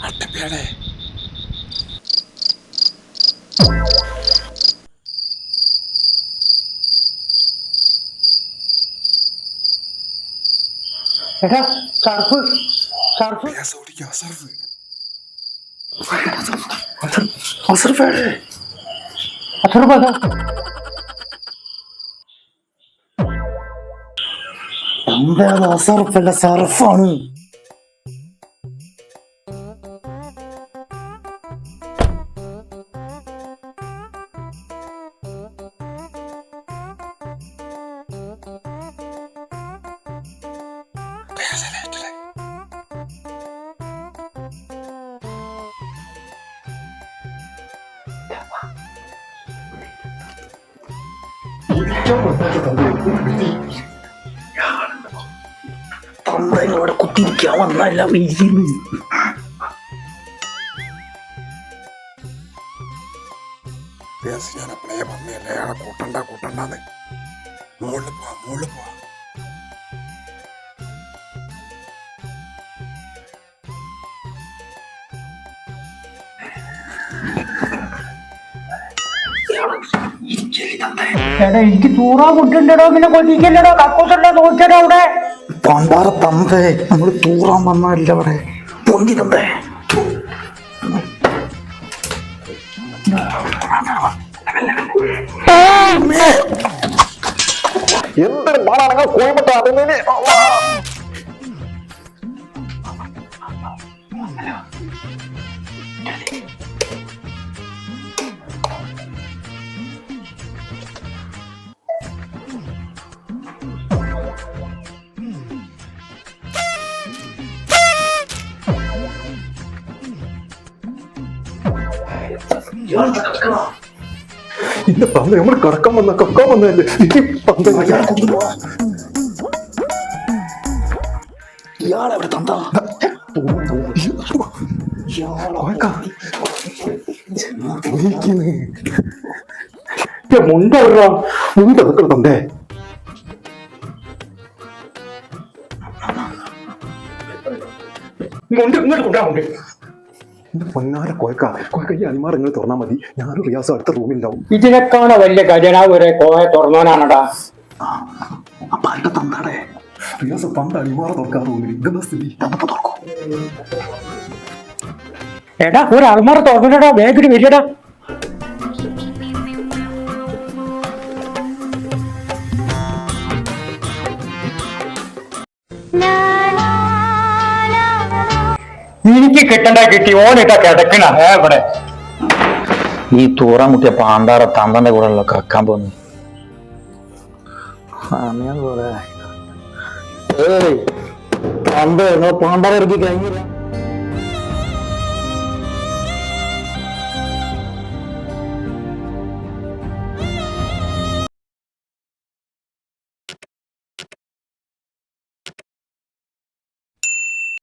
അട്ടപ്പേടെ എടാ surf surf അസർഫല്ല സർഫാണ്. തന്തയോടെ കുത്തിരിക്കാൻ വന്നല്ല വീട്ടിൽ. ഞാൻ അപ്പളേ വന്നല്ലേ അയാളെ കൂട്ടണ്ടെന്ന്. മുകളിൽ പോവാ. എടാ എനിക്ക് തൂറാ കുട്ടുണ്ടോ, പിന്നെ കൊതിക്കല്ലടോ, കക്കൂസല്ലോ നോക്കിയടോ അവിടെ. പണ്ടാറ തന്തേ, നമ്മള് തൂറാൻ വന്നല്ല അവിടെ. പൊന്തി തന്തേ. എന്തൊരു മാണാണെങ്കിൽ കോഴിമുട്ട അതിനെ ഇന്ന പന്ത നമ്മൾ കറക്കം വന്നല്ലേ ഇയാളെവിടെ തന്ത മുണ്ടൊക്കെ തന്തേ. ഇങ്ങോട്ട് കൊണ്ടാവുണ്ട്. എന്റെ പൊന്നാര കോയക്ക ഈ അനിമാർ നിങ്ങൾ തുറന്നാൽ മതി. ഞാനും റിയാസും അടുത്ത റൂമിലുണ്ടാവും. ഇതിനേക്കാണോ വലിയ ഖജനാവ് വരെ കോയ തുറന്നോനാണടാ. അപ്പൊ അതിന്റെ തന്താടെ റിയാസ് പണ്ട് അനിമാറ തുറക്കാൻ റൂമിൽ ഇതെന്താ സ്ഥിതി? തന്നപ്പോ തുറക്കും. എടാ ഒരു അൾമാറ തുറന്നിട്ടാ വേഗം വരികടാ. എനിക്ക് കിട്ടണ്ട കിട്ടി, ഓനിട്ടാ കിടക്കണ ഇവിടെ. ഈ തൂറാൻ മുട്ടിയ പാണ്ടാറ തന്തന്റെ കൂടെ ഉള്ള കക്കാൻ തോന്നി. പാണ്ടാറ ഇറക്കി കഴിഞ്ഞില്ല.